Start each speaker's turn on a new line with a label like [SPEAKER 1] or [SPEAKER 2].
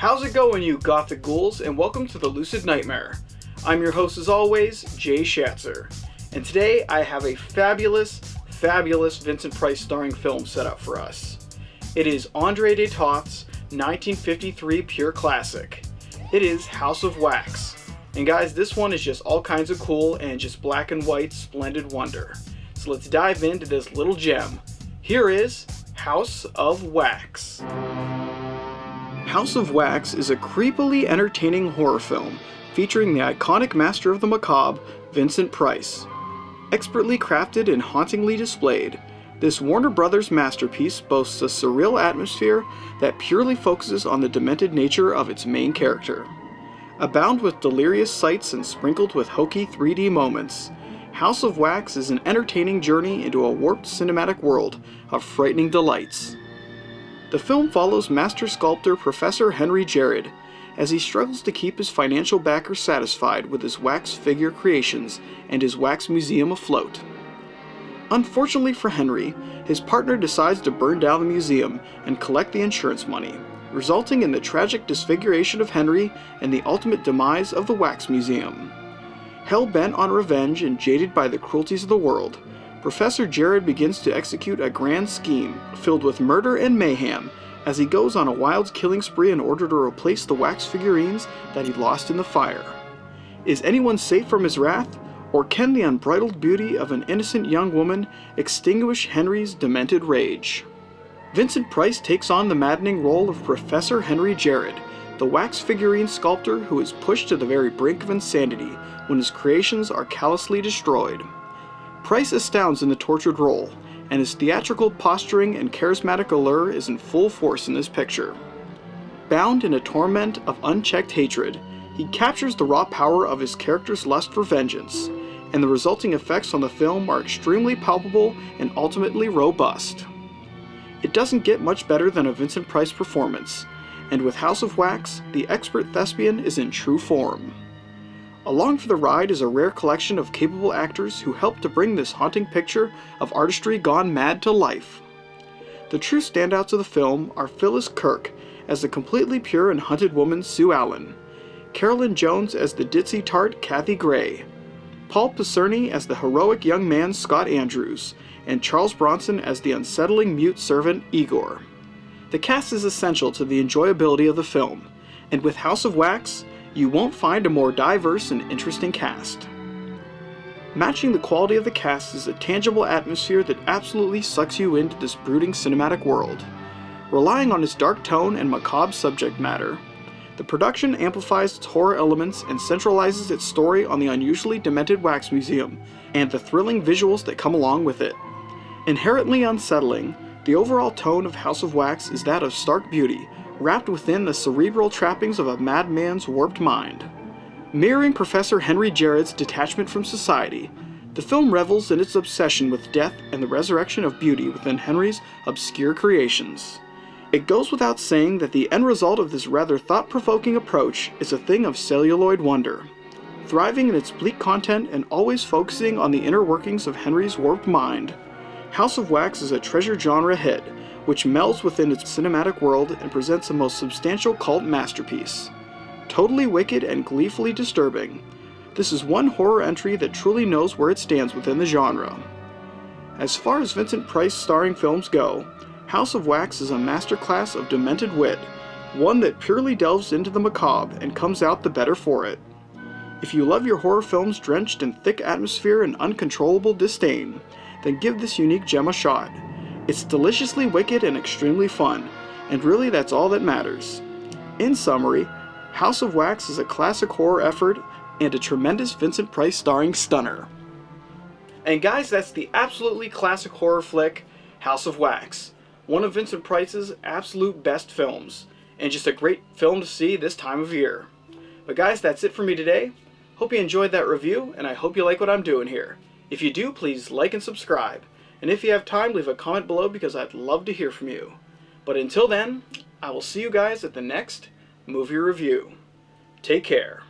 [SPEAKER 1] How's it going, you gothic ghouls, and welcome to the Lucid Nightmare. I'm your host as always, Jay Schatzer, and today I have a fabulous Vincent Price starring film set up for us. It is Andre de Toth's 1953 pure classic. It is House of Wax. And guys, this one is just all kinds of cool and just black and white splendid wonder. So let's dive into this little gem. Here is House of Wax. House of Wax is a creepily entertaining horror film featuring the iconic master of the macabre, Vincent Price. Expertly crafted and hauntingly displayed, this Warner Brothers masterpiece boasts a surreal atmosphere that purely focuses on the demented nature of its main character. Abound with delirious sights and sprinkled with hokey 3D moments, House of Wax is an entertaining journey into a warped cinematic world of frightening delights. The film follows master sculptor Professor Henry Jared as he struggles to keep his financial backers satisfied with his wax figure creations and his wax museum afloat. Unfortunately for Henry, his partner decides to burn down the museum and collect the insurance money, resulting in the tragic disfiguration of Henry and the ultimate demise of the Wax Museum. Hell-bent on revenge and jaded by the cruelties of the world, Professor Jared begins to execute a grand scheme filled with murder and mayhem as he goes on a wild killing spree in order to replace the wax figurines that he lost in the fire. Is anyone safe from his wrath, or can the unbridled beauty of an innocent young woman extinguish Henry's demented rage? Vincent Price takes on the maddening role of Professor Henry Jared, the wax figurine sculptor who is pushed to the very brink of insanity when his creations are callously destroyed. Price astounds in the tortured role, and his theatrical posturing and charismatic allure is in full force in this picture. Bound in a torment of unchecked hatred, he captures the raw power of his character's lust for vengeance, and the resulting effects on the film are extremely palpable and ultimately robust. It doesn't get much better than a Vincent Price performance, and with House of Wax, the expert thespian is in true form. Along for the ride is a rare collection of capable actors who help to bring this haunting picture of artistry gone mad to life. The true standouts of the film are Phyllis Kirk as the completely pure and hunted woman Sue Allen, Carolyn Jones as the ditzy tart Kathy Gray, Paul Picerni as the heroic young man Scott Andrews, and Charles Bronson as the unsettling mute servant Igor. The cast is essential to the enjoyability of the film, and with House of Wax, you won't find a more diverse and interesting cast. Matching the quality of the cast is a tangible atmosphere that absolutely sucks you into this brooding cinematic world. Relying on its dark tone and macabre subject matter, the production amplifies its horror elements and centralizes its story on the unusually demented Wax Museum and the thrilling visuals that come along with it. Inherently unsettling, the overall tone of House of Wax is that of stark beauty, wrapped within the cerebral trappings of a madman's warped mind. Mirroring Professor Henry Jared's detachment from society, the film revels in its obsession with death and the resurrection of beauty within Henry's obscure creations. It goes without saying that the end result of this rather thought-provoking approach is a thing of celluloid wonder. Thriving in its bleak content and always focusing on the inner workings of Henry's warped mind, House of Wax is a treasure genre hit, which melds within its cinematic world and presents a most substantial cult masterpiece. Totally wicked and gleefully disturbing, this is one horror entry that truly knows where it stands within the genre. As far as Vincent Price starring films go, House of Wax is a masterclass of demented wit, one that purely delves into the macabre and comes out the better for it. If you love your horror films drenched in thick atmosphere and uncontrollable disdain, then give this unique gem a shot. It's deliciously wicked and extremely fun, and really that's all that matters. In summary, House of Wax is a classic horror effort and a tremendous Vincent Price starring stunner. And guys, that's the absolutely classic horror flick, House of Wax. One of Vincent Price's absolute best films, and just a great film to see this time of year. But guys, that's it for me today. Hope you enjoyed that review, and I hope you like what I'm doing here. If you do, please like and subscribe. And if you have time, leave a comment below because I'd love to hear from you. But until then, I will see you guys at the next movie review. Take care.